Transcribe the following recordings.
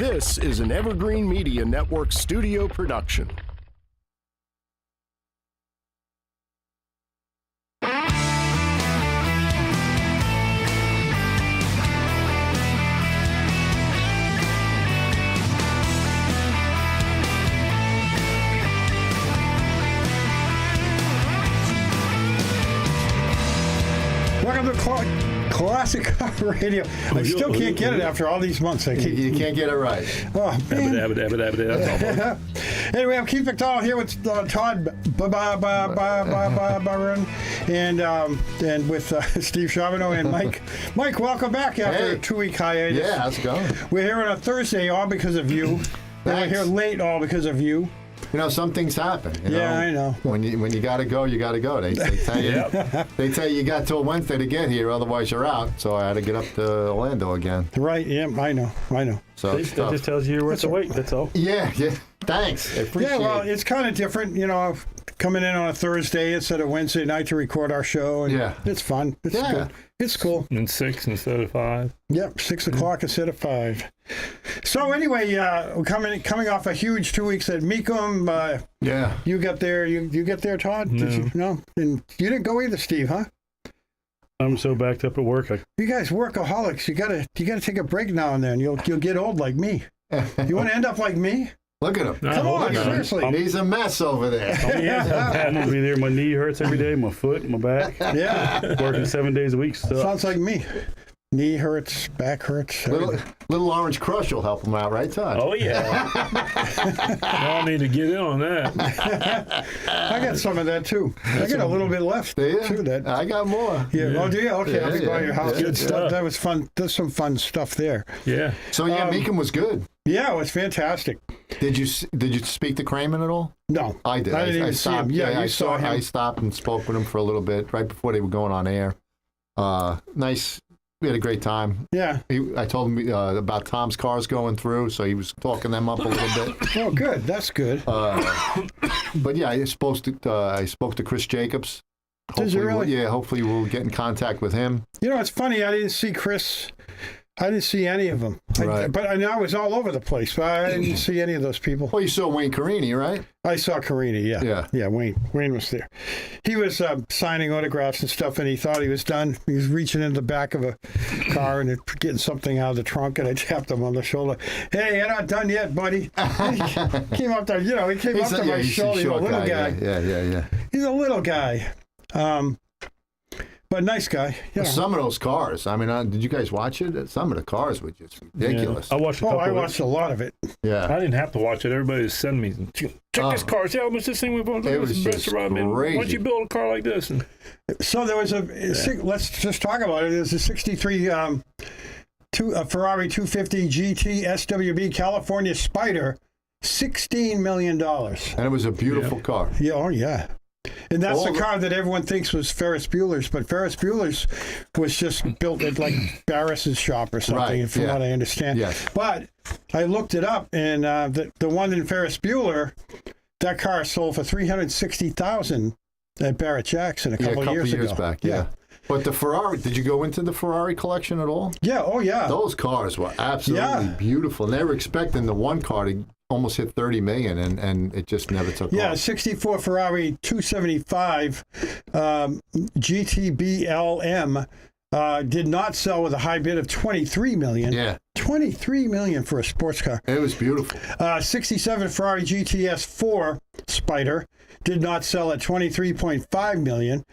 This is an Evergreen Media Network studio production. Welcome to Classic Car Radio. I still can't get it after all these months. You can't get it right. Oh, man. That's all. Anyway, I'm Keith McDonald here with Todd Barron and with Steve Charbonneau and Mike. Mike, welcome back after a 2-week hiatus. Yeah, how's it going? We're here on a Thursday, all because of you. And we're here late, all because of you. You know, some things happen. I know. When you got to go, you got to go. They tell you, they tell you got till Wednesday to get here, otherwise you're out. So I had to get up to Orlando again. Right? Yeah, I know. So that just tells you you're worth the wait. That's all. Yeah. Thanks. I appreciate it. Well, it's kind of different, coming in on a Thursday instead of Wednesday night to record our show. And it's fun. It's good. It's cool. And 6 instead of 5. Yep, 6 o'clock instead of 5. So anyway, coming off a huge 2 weeks at Mecum. You got there. You get there, Todd? No. Did you? No, and you didn't go either, Steve, huh? I'm so backed up at work. You guys workaholics. You gotta take a break now and then. You'll get old like me. You want to end up like me? Look at him. Come on, seriously. He's a mess over there. I'm going to be there. My knee hurts every day, my foot, my back. Yeah. Working 7 days a week. So. Sounds like me. Knee hurts, back hurts. Little Orange Crush will help him out, right, Todd? Oh, yeah. I need to get in on that. I got some of that, too. I got a little bit left, too. I got more. Yeah. Oh, do you? Okay, I'll be by your house. Good stuff. That was fun. There's some fun stuff there. Yeah. So, Mecum was good. Yeah, it was fantastic. Did you speak to Kramer at all? No. I did. I didn't even see him. Yeah, you saw him. I stopped and spoke with him for a little bit right before they were going on air. Nice. We had a great time. Yeah. I told him about Tom's cars going through, so he was talking them up a little bit. Oh, good. That's good. But yeah, I spoke to Chris Jacobs. Did you really? Hopefully we'll get in contact with him. It's funny. I didn't see Chris. I didn't see any of them. Right. But I was all over the place. But I didn't see any of those people. Well, you saw Wayne Carini, right? I saw Carini, yeah. Yeah, Wayne was there. He was signing autographs and stuff, and he thought he was done. He was reaching into the back of a car and getting something out of the trunk, and I tapped him on the shoulder. Hey, you're not done yet, buddy. He came up there, he came up to my shoulder. He's a little guy. Yeah. He's a little guy. But nice guy. Some of those cars, did you guys watch it? Some of the cars were just ridiculous. Yeah. I watched a couple I watched a lot of it. Yeah. I didn't have to watch it. Everybody was sending me, check this car. See how much this thing was going to It was just crazy. Why don't you build a car like this? So there was let's just talk about it. There's a 63 a Ferrari 250 GT SWB California Spider, $16 million. And it was a beautiful car. Yeah, oh yeah. And that's the car that everyone thinks was Ferris Bueller's, but Ferris Bueller's was just built at like Barris's shop or something, from what I understand. Yes. But I looked it up, and the one in Ferris Bueller, that car sold for $360,000 at Barrett Jackson a couple of years ago. Back. Yeah. But the Ferrari, did you go into the Ferrari collection at all? Yeah. Oh yeah. Those cars were absolutely beautiful, and they were expecting the one car to almost hit 30 million, and it just never took off. Yeah, 64 Ferrari 275 GTBLM did not sell with a high bid of 23 million. Yeah. 23 million for a sports car. It was beautiful. 67 Ferrari GTS 4 Spider did not sell at 23.5 million.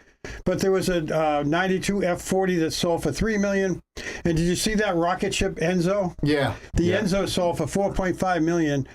But there was a 92 F40 that sold for $3 million. And did you see that rocket ship Enzo? Yeah. The Enzo sold for $4.5 million.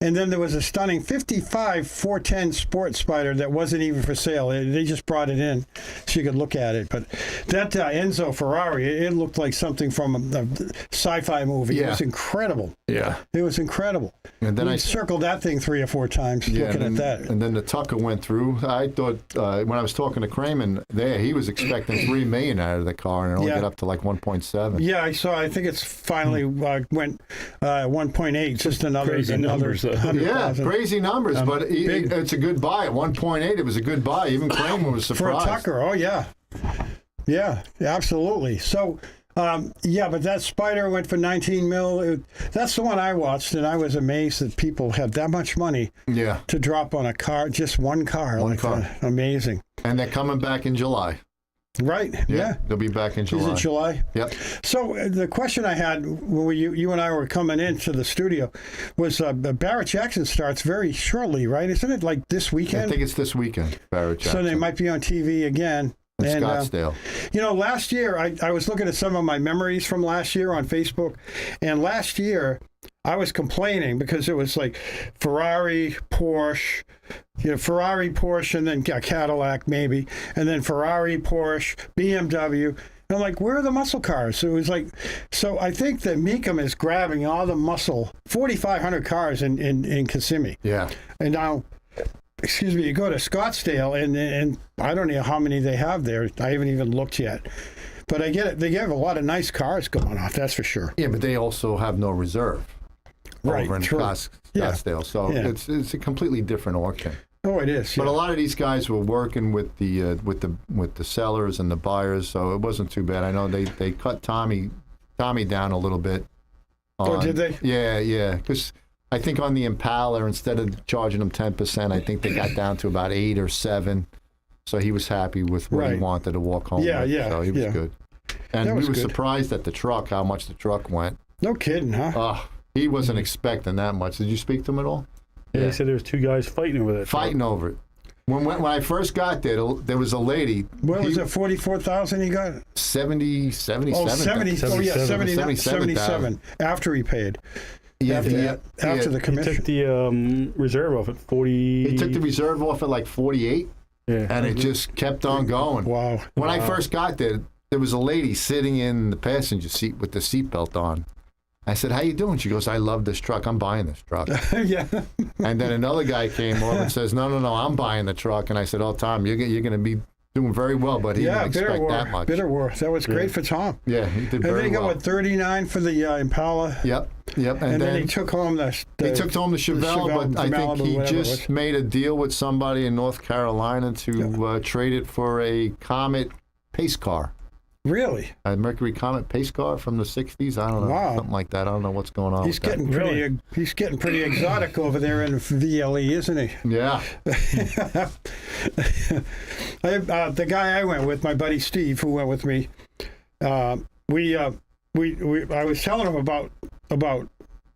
And then there was a stunning 55 410 Sport Spider that wasn't even for sale. They just brought it in so you could look at it. But that Enzo Ferrari, it looked like something from a sci-fi movie. Yeah. It was incredible. Yeah. It was incredible. And then I circled that thing 3 or 4 times looking at that. And then the Tucker went through. I thought when I was talking to Kramer there, he was expecting $3 million out of the car, and it only got up to like 1.7. Yeah, I saw. I think it's finally went 1.8. Just another crazy numbers. 100,000. Crazy numbers, but it's a good buy. At 1.8, it was a good buy. Even Kramer was surprised. For a Tucker, oh yeah. Yeah, absolutely. So Yeah, but that Spider went for 19 mil. That's the one I watched, and I was amazed that people had that much money to drop on a car, just one car. One car. Amazing. And they're coming back in July. Right, yeah. They'll be back in July. Is it July? Yep. So the question I had when you and I were coming into the studio was Barrett Jackson starts very shortly, right? Isn't it like this weekend? I think it's this weekend, Barrett Jackson. So they might be on TV again. In Scottsdale. Last year, I was looking at some of my memories from last year on Facebook, and last year I was complaining because it was like Ferrari, Porsche, and then a Cadillac maybe, and then Ferrari, Porsche, BMW. And I'm like, where are the muscle cars? So it was like, so I think that Mecum is grabbing all the muscle, 4,500 cars in Kissimmee. Yeah. And now, excuse me, you go to Scottsdale, and I don't know how many they have there. I haven't even looked yet. But I get it. They have a lot of nice cars going off, that's for sure. Yeah, but they also have no reserve over in Scottsdale. So it's a completely different auction. Oh, it is. But a lot of these guys were working with the sellers and the buyers, so it wasn't too bad. I know they cut Tommy down a little bit. Oh, did they? Yeah. Because I think on the Impala, instead of charging him 10%, I think they got down to about 8 or 7. So he was happy with what he wanted to walk home with. So he was good. And we were surprised at the truck, how much the truck went. No kidding, huh? He wasn't expecting that much. Did you speak to him at all? Yeah, he said there was 2 guys fighting over that. Fighting over it. When I first got there was a lady. What was it, 44,000 he got? 77. Oh, 77. After he paid. Yeah, after the commission. He took the reserve off at 40. He took the reserve off at like 48. Yeah. And it just kept on going. Wow. When I first got there was a lady sitting in the passenger seat with the seatbelt on. I said, how you doing? She goes, I love this truck. I'm buying this truck. Yeah. And then another guy came over and says, no, I'm buying the truck. And I said, Tom, you're going to be doing very well, but he didn't expect that much. Bitterworth. That was great for Tom. Yeah, he did very well. And then he got, 39 for the Impala? Yep. And then he took home the Chevelle, but I think he just made a deal with somebody in North Carolina to trade it for a Comet pace car. Really? A Mercury Comet pace car from the 60s. I don't know. Wow. Something like that. I don't know what's going on. He's getting pretty exotic over there in VLE, isn't he? Yeah. The guy I went with, my buddy Steve, who went with me, I was telling him about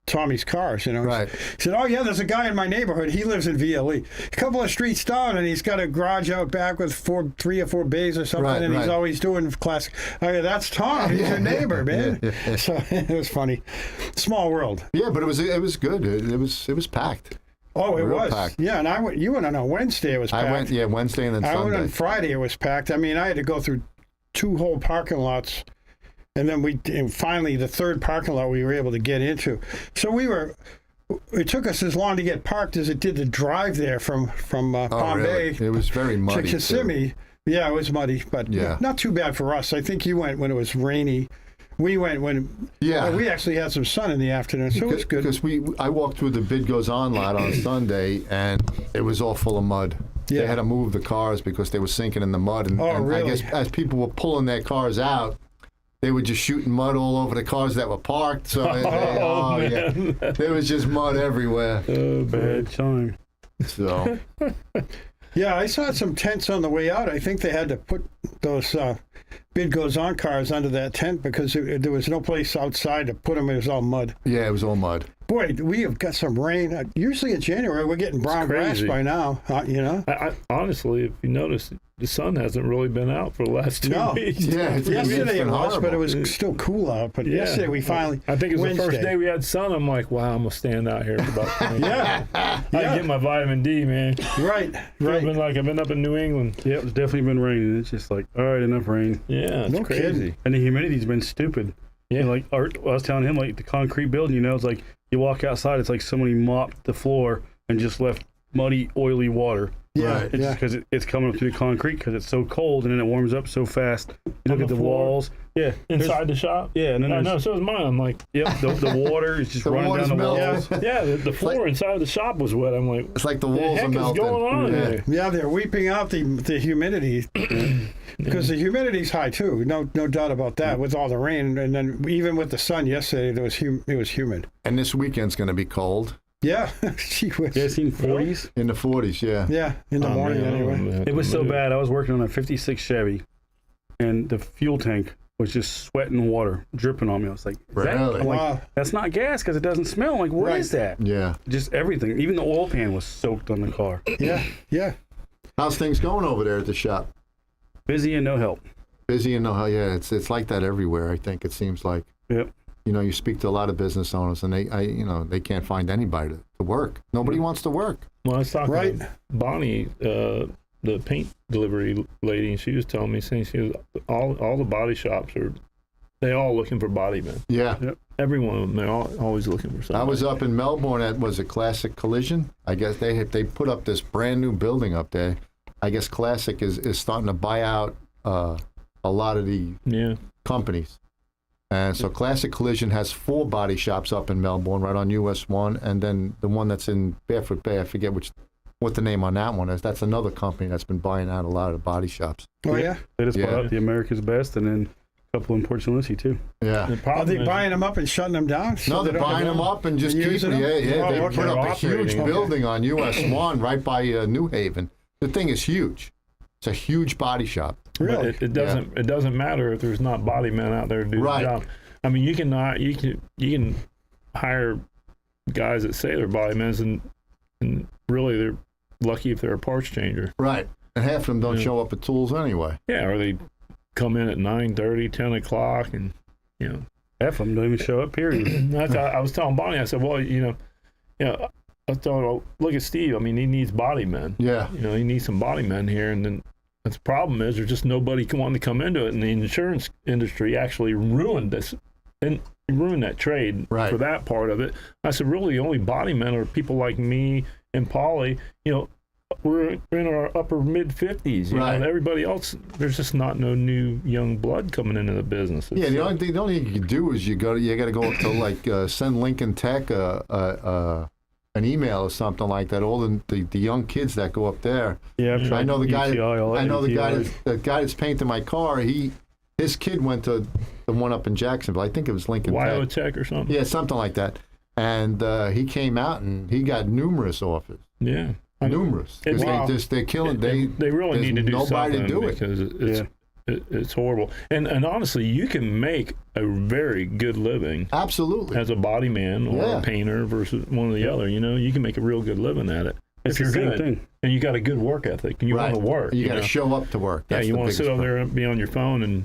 Tommy's cars, Right. He said, oh, yeah, there's a guy in my neighborhood. He lives in VLE. A couple of streets down, and he's got a garage out back with 3 or 4 bays or something, and he's always doing classic. Okay, that's Tom. He's your neighbor, man. Yeah. So it was funny. Small world. Yeah, but it was good. It was packed. Oh, it was. Packed. Yeah, and you went on a Wednesday, it was packed. I went, Wednesday and then Sunday. I went on Friday, it was packed. I mean, I had to go through 2 whole parking lots. And then finally, the 3rd parking lot we were able to get into. So it took us as long to get parked as it did to drive there from Palm Bay. It was very muddy. To Kissimmee. Yeah, it was muddy, but not too bad for us. I think you went when it was rainy. We went when we actually had some sun in the afternoon, so it was good. Because I walked through the Bid Goes On lot on Sunday, and it was all full of mud. Yeah. They had to move the cars because they were sinking in the mud. And really? I guess as people were pulling their cars out, they were just shooting mud all over the cars that were parked. So there was just mud everywhere. Oh, bad time. So. Yeah, I saw some tents on the way out. I think they had to put those Bid Goes On cars under that tent because there was no place outside to put them. It was all mud. Yeah, it was all mud. Boy, we have got some rain. Usually in January, we're getting brown grass by now, I honestly, if you notice, the sun hasn't really been out for the last 2 weeks. Yeah, yesterday it was, but it was still cool out. But yesterday we finally. I think it was the first day we had sun. I'm like, wow, I'm gonna stand out here for about 20 minutes. I get my vitamin D, man. Right. I've been up in New England. Yeah, it's definitely been raining. It's just like, all right, enough rain. Yeah, it's crazy. Kidding. And the humidity's been stupid. Yeah, like Art, I was telling him, like the concrete building, it's like you walk outside, it's like somebody mopped the floor and just left muddy, oily water. Yeah, It's because it's coming up through the concrete because it's so cold and then it warms up so fast. You look at the walls. Yeah. Inside the shop? Yeah. And then I know, so is mine. I'm like, yep, the water is just The running water's down the walls. melting. yeah, the floor inside the shop was wet. I'm like, It's like the what walls the are heck is melting. going on there? Yeah, they're weeping out the humidity because the humidity's high too. No doubt about that. With all the rain, and then even with the sun yesterday, it was humid. And this weekend's going to be cold. Yeah, she was. Yeah, seen 40s. In the 40s, yeah. Yeah, in the morning anyway. It was so bad. I was working on a 56 Chevy, and the fuel tank was just sweating water dripping on me. I was like, Really? I'm like, Wow. that's not gas because it doesn't smell. I'm like, what is that? Yeah. Just everything. Even the oil pan was soaked on the car. Yeah. How's things going over there at the shop? Busy and no help. Busy and yeah, it's like that everywhere. I think it seems like. Yep. You know, you speak to a lot of business owners, and they can't find anybody to work. Nobody wants to work. Well, I was talking Right. to Bonnie, the paint delivery lady, and she was telling me, saying she was all the body shops they all looking for body men. Yeah. Yep. Every one of them, they're always looking for something. I was up in Melbourne at Classic Collision. I guess they put up this brand new building up there. I guess Classic is starting to buy out a lot of the companies. And so Classic Collision has 4 body shops up in Melbourne, right on US 1, and then the one that's in Barefoot Bay, I forget what the name on that one is. That's another company that's been buying out a lot of the body shops. Oh yeah. They just bought Yeah. out the America's Best and then a couple in Port St. Lucie too. Yeah. The Are problem they is- buying them up and shutting them down? No, they're buying them up and just keeping using them. them? Yeah. Oh, They okay. put up a huge Operating. building on US 1 right by New Haven. The thing is huge. It's a huge body shop. But Really? it doesn't matter if there's not body men out there to do Right. the job. I mean, you can hire guys that say they're body men, and really they're lucky if they're a parts changer. Right. And half of them don't show up at tools anyway. Yeah, or they come in at 9:30, 10 o'clock, and Half of them don't even show up, period. I was telling Bonnie, I said, well, I thought, well, look at Steve. I mean, he needs body men. Yeah. He needs some body men here, and then the problem is there's just nobody wanting to come into it, and the insurance industry actually ruined this and ruined that trade Right. for that part of it. I said, really, the only body men are people like me and Polly. We're in our upper mid 50s. Right. Everybody else, there's just not no new young blood coming into the business. Yeah, the only thing you can do is you got to go up to like send Lincoln Tech an email or something like that. All the young kids that go up there. Yeah, I've tried I know the guy. UTI, all I know the guy. UTIs. The guy that's painting my car. His kid went to the one up in Jacksonville. I think it was Lincoln Tech. Wyotech or something. Yeah, something like that. And he came out and he got numerous offers. Yeah. Numerous. Because they're killing. They really need to do nobody something to do it. because it's horrible. And honestly, you can make a very good living Absolutely. as a body man or Yeah. a painter versus one or the other. You can make a real good living at it It's if you're the same good thing. and you got a good work ethic and you Right. want to work. You got to know? show up to work. Yeah, That's you the want to sit biggest over problem. there and be on your phone and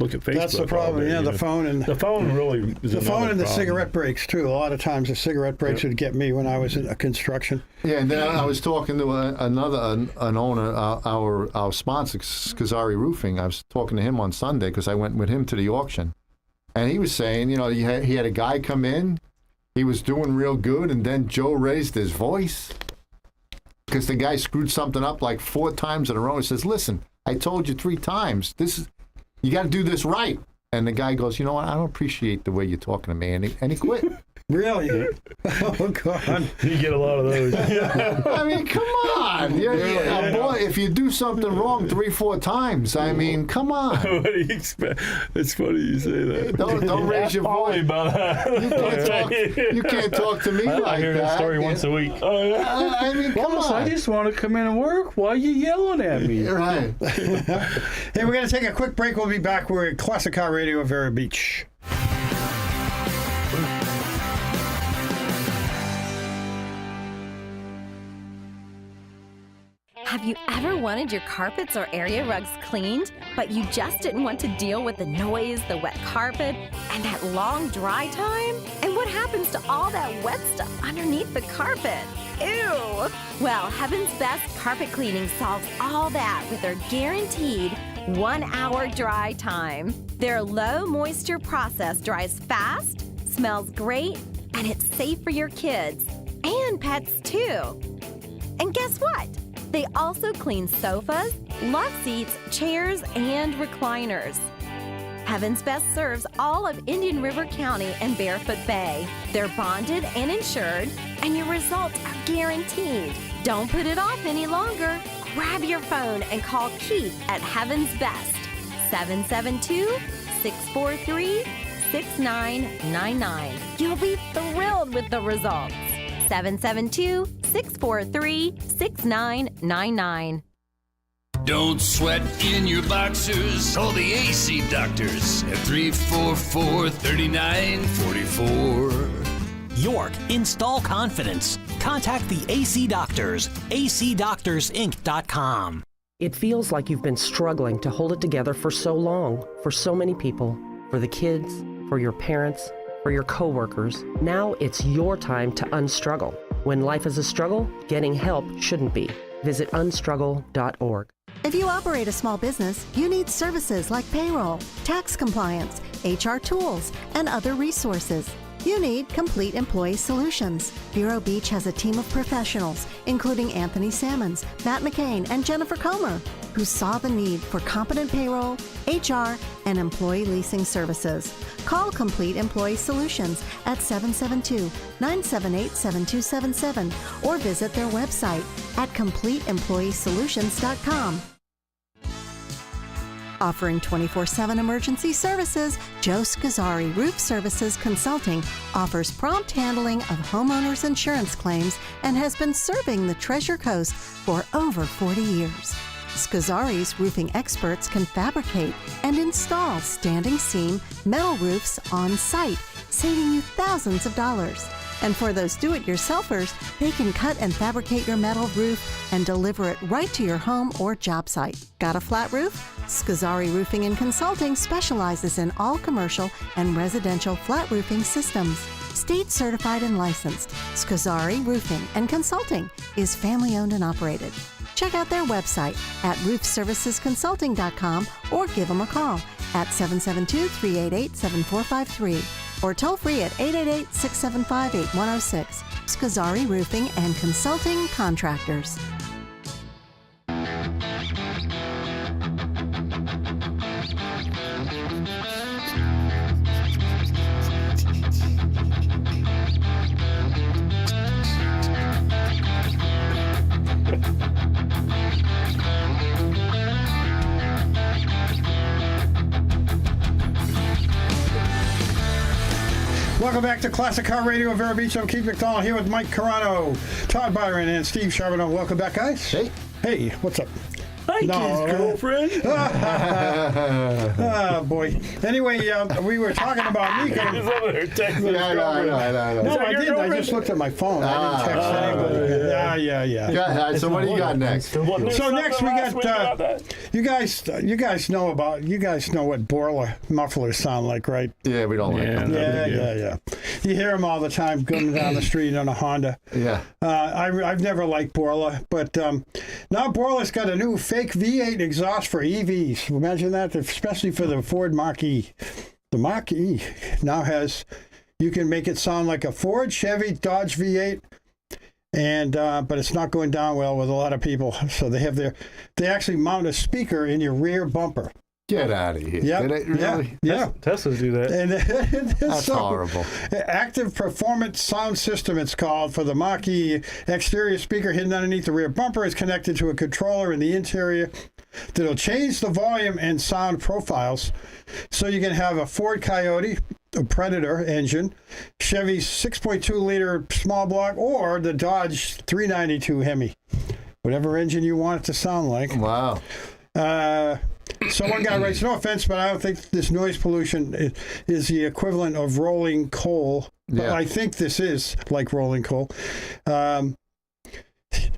look at Facebook. That's the problem. all day, Yeah, the phone and the phone really is the phone another and the problem. cigarette breaks too. A lot of times the cigarette breaks would get me when I was in construction. Yeah, and then I was talking to an owner, our sponsor, Scazzari Roofing. I was talking to him on Sunday because I went with him to the auction, and he was saying, he had a guy come in, he was doing real good, and then Joe raised his voice because the guy screwed something up like 4 times in a row. He says, "Listen, I told you 3 times. You got to do this right." And the guy goes, "You know what? I don't appreciate the way you're talking to me," and he quit. Really? Oh God! You get a lot of those. I mean, come on. Boy, if you do something wrong 3-4 times, I mean, come on. What do you expect? It's funny you say that. Don't raise your Polly voice. about that. You can't talk to me like I hear that. that story once a week. I mean, come Boss, I on. just want to come in and work. Why are you yelling at me? Right. Hey, we're going to take a quick break. We'll be back. We're at Classic Car Radio at Vero Beach. Have you ever wanted your carpets or area rugs cleaned, but you just didn't want to deal with the noise, the wet carpet, and that long dry time? And what happens to all that wet stuff underneath the carpet? Ew! Well, Heaven's Best Carpet Cleaning solves all that with their guaranteed 1-hour dry time. Their low moisture process dries fast, smells great, and it's safe for your kids and pets too. And guess what? They also clean sofas, love seats, chairs, and recliners. Heaven's Best serves all of Indian River County and Barefoot Bay. They're bonded and insured, and your results are guaranteed. Don't put it off any longer. Grab your phone and call Keith at Heaven's Best, 772-643-6999. You'll be thrilled with the results. 772-643-6999. Don't sweat in your boxers. Call the AC Doctors at 344-3944. York, install confidence. Contact the AC Doctors, acdoctorsinc.com. It feels like you've been struggling to hold it together for so long, for so many people, for the kids, for your parents, for your coworkers. Now it's your time to unstruggle. When life is a struggle, getting help shouldn't be. Visit unstruggle.org. If you operate a small business, you need services like payroll, tax compliance, HR tools, and other resources. You need Complete Employee Solutions. Vero Beach has a team of professionals, including Anthony Sammons, Matt McCain, and Jennifer Comer, who saw the need for competent payroll, HR, and employee leasing services. Call Complete Employee Solutions at 772-978-7277 or visit their website at CompleteEmployeeSolutions.com. Offering 24/7 emergency services, Joe Scazzari Roof Services Consulting offers prompt handling of homeowners' insurance claims and has been serving the Treasure Coast for over 40 years. Scazzari's roofing experts can fabricate and install standing seam metal roofs on site, saving you thousands of dollars. And for those do-it-yourselfers, they can cut and fabricate your metal roof and deliver it right to your home or job site. Got a flat roof? Scazzari Roofing and Consulting specializes in all commercial and residential flat roofing systems. State certified and licensed, Scazzari Roofing and Consulting is family-owned and operated. Check out their website at roofservicesconsulting.com or give them a call at 772-388-7453 or toll free at 888-675-8106. Scazzari Roofing and Consulting Contractors. Welcome back to Classic Car Radio of Vero Beach. I'm Keith McDonald here with Mike Carano, Todd Byron, and Steve Charbonneau. Welcome back, guys. Hey. Hey, what's up? Hi, Keith's girlfriend. Oh, boy. Anyway, we were talking about Nico. He's over there texting his I girlfriend. know. No, I didn't. I just looked at my phone. I didn't text anybody. Yeah. Yeah, so what do you got next? So next we got you guys know what Borla mufflers sound like, right? Yeah, we don't like them. Yeah. You hear them all the time going down the street on a Honda. Yeah. I've never liked Borla, but now Borla's got a new fake V8 exhaust for EVs. Imagine that, especially for the Ford Mach-E. The Mach-E now you can make it sound like a Ford, Chevy, Dodge V8. And but it's not going down well with a lot of people. So they actually mount a speaker in your rear bumper. Get out of here. Yep. Did it really? Yeah. Teslas do that. And That's horrible. Active Performance Sound System, it's called, for the Mach-E. Exterior speaker hidden underneath the rear bumper is connected to a controller in the interior that'll change the volume and sound profiles. So you can have a Ford Coyote, a Predator engine, Chevy's 6.2-liter small block, or the Dodge 392 Hemi. Whatever engine you want it to sound like. Wow. So one guy writes, no offense, but I don't think this noise pollution is the equivalent of rolling coal. But I think this is like rolling coal. I'm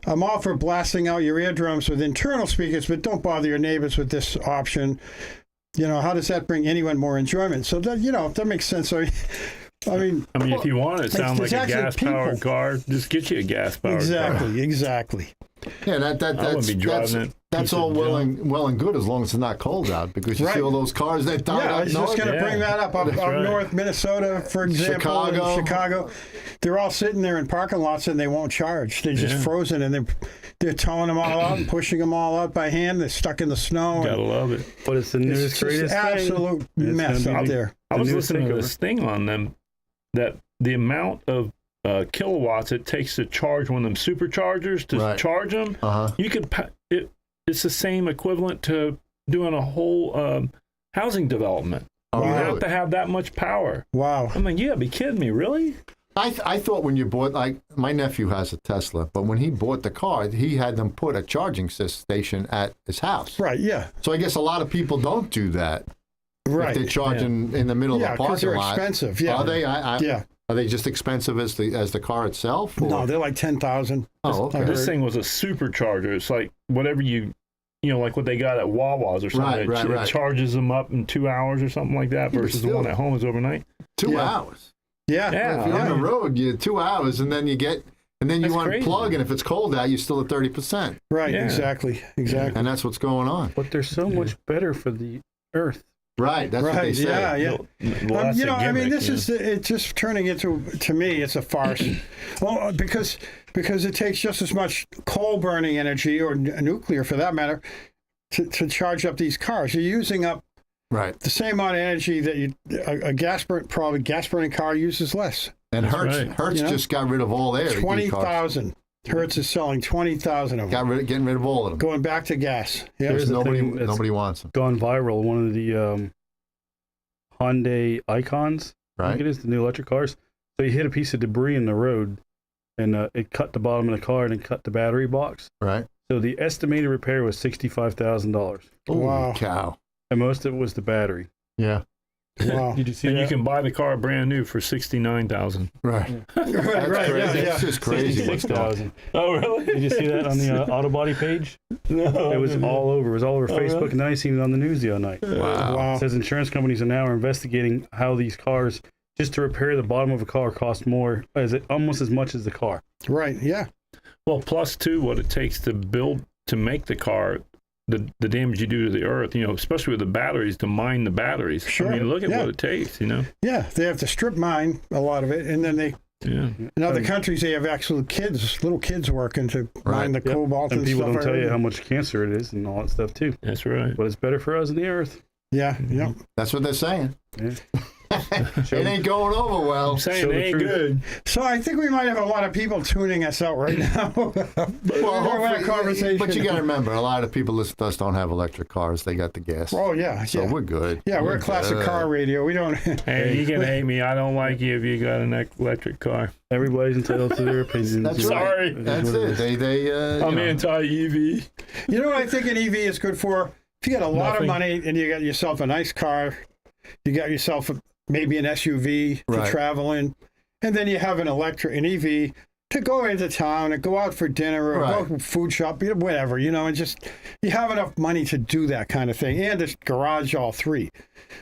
all for blasting out your eardrums with internal speakers, but don't bother your neighbors with this option. You know, how does that bring anyone more enjoyment? So that, that makes sense. So, I mean, if you want it to sound like a gas-powered car, just get you a gas-powered car. Exactly. Yeah, that's all well and good as long as it's not cold out, because you see all those cars that died I was just going to bring that up. Up north, Minnesota, for example, Chicago, they're all sitting there in parking lots and they won't charge. They're just frozen, and they're towing them all out and pushing them all out by hand. They're stuck in the snow. Gotta love it. But it's the newest, greatest absolute mess out there. I was listening to this thing on them that the amount of kilowatts it takes to charge one of them superchargers to charge them, you could it's the same equivalent to doing a whole housing development. You have to have that much power. Wow. I'm like, you gotta be kidding me, really? I thought when you bought, like, my nephew has a Tesla, but when he bought the car, he had them put a charging station at his house. Right, yeah. So I guess a lot of people don't do that. Right. If they're charging in the middle of the parking lot. Yeah, because they're expensive. Yeah. Are they? Yeah. Are they just expensive as the car itself? Or? No, they're like $10,000. Oh, okay. This thing was a supercharger. It's like whatever like what they got at Wawa's or something. It charges them up in 2 hours or something like that, versus the one at home is overnight. 2 hours. Yeah. If you're on the road, you're 2 hours, and then you unplug, and if it's cold out, you're still at 30%. Right. Yeah. Exactly. And that's what's going on. But they're so much better for the earth. Right, that's what they say. Yeah. This is it's just turning into, to me, it's a farce. Well, because it takes just as much coal burning energy, or nuclear for that matter, to charge up these cars. You're using up the same amount of energy that a gas burning car uses less. And Hertz just got rid of all their 20,000. Hertz is selling 20,000 of them. Getting rid of all of them. Going back to gas. Yeah. There's nobody wants them. Gone viral. One of the Hyundai Icons. I think it is, the new electric cars. So you hit a piece of debris in the road, and it cut the bottom of the car and it cut the battery box. Right. So the estimated repair was $65,000. Wow. Cow. And most of it was the battery. Yeah. Wow. Did you see that? You can buy the car brand new for $69,000. Right. Right. It's just crazy. $66,000. Oh, really? Did you see that on the auto body page? No. It was all over. It was all over Facebook, and then I seen it on the news the other night. Wow. It says insurance companies are now investigating how these cars, just to repair the bottom of a car, cost more, almost as much as the car. Right. Yeah. Well, plus too, what it takes to make the car. The damage you do to the earth, especially with the batteries, to mine the batteries. Sure. I mean, look at what it takes, Yeah, they have to strip mine a lot of it, and then in other countries, they have actual little kids working to mine the cobalt and people stuff. don't tell you how much cancer it is and all that stuff, too. That's right. But it's better for us in the earth. Yeah, yeah. That's what they're saying. Yeah. It ain't going over well. I'm saying it ain't good. So I think we might have a lot of people tuning us out right now. But you got to remember, a lot of people listen to us don't have electric cars. They got the gas. Oh, yeah. So we're good. Yeah, we're a classic car radio. We don't... Hey, you can hate me. I don't like you if you got an electric car. Everybody's entitled to their opinion. That's Sorry. Right. That's it. I'm anti-EV. You know what I think an EV is good for? If you got a lot of money and you got yourself a nice car, you got yourself maybe an SUV for traveling, and then you have an EV to go into town and go out for dinner or go food shop, whatever, and just you have enough money to do that kind of thing, and to garage all three.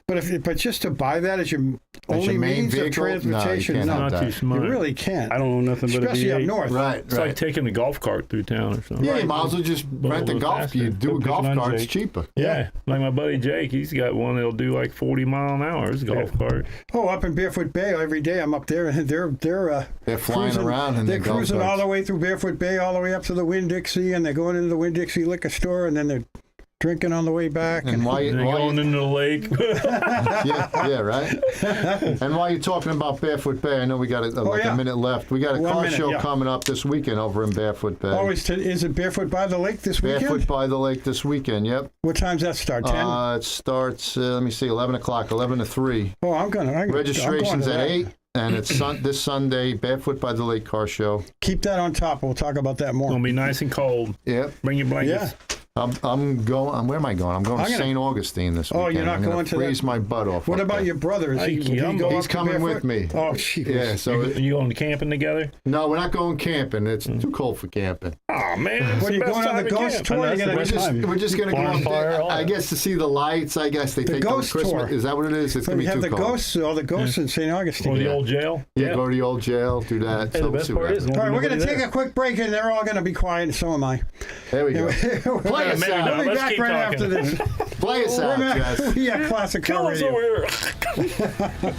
But just to buy that as your only means of transportation, not too smart. You really can't. I don't know nothing but especially up north. Right. It's like taking a golf cart through town or something. Yeah, you might as well just rent a golf. You do a golf cart, it's cheaper. Yeah, like my buddy Jake, he's got one that'll do like 40 mile an hour. It's a golf cart. Oh, up in Barefoot Bay every day. I'm up there, and they're flying cruising around, and they're cruising all the way through Barefoot Bay, all the way up to the Winn-Dixie, and they're going into the Winn-Dixie liquor store, and then they're drinking on the way back. And why going into the lake. yeah, right. And while you're talking about Barefoot Bay, I know we got a minute left. We got a car show coming up this weekend over in Barefoot Bay. Oh, is it Barefoot by the Lake this weekend? Barefoot by the Lake this weekend, yep. What time's that start, 10? It starts, 11 o'clock, 11 to 3. Oh, I'm going to. Registration's at 8. And it's this Sunday, Barefoot by the Lake car show. Keep that on top. We'll talk about that more. It's going to be nice and cold. Yep. Bring your blankets. Yeah. I'm going. Where am I going? I'm going to St. Augustine this weekend. Oh, you're not going to freeze my butt off. What about your brother? He's coming with me. Oh, jeez. Yeah. So you going camping together? No, we're not going camping. It's too cold for camping. Oh man! What are you going on the ghost tour? We're just going to go on fire. I guess to see the lights. I guess they take ghost tour. Is that what it is? It's going to be too cold. All the ghosts in St. Augustine. Or the old jail. Yeah, go to the old jail. Do that. Hey, the best part is, all right, we're going to take a quick break, and they're all going to be quiet, and so am I. There we go. Play us out. We'll be back right after this. Play us out, Jess. Yeah, classic car radio. Kill us over here.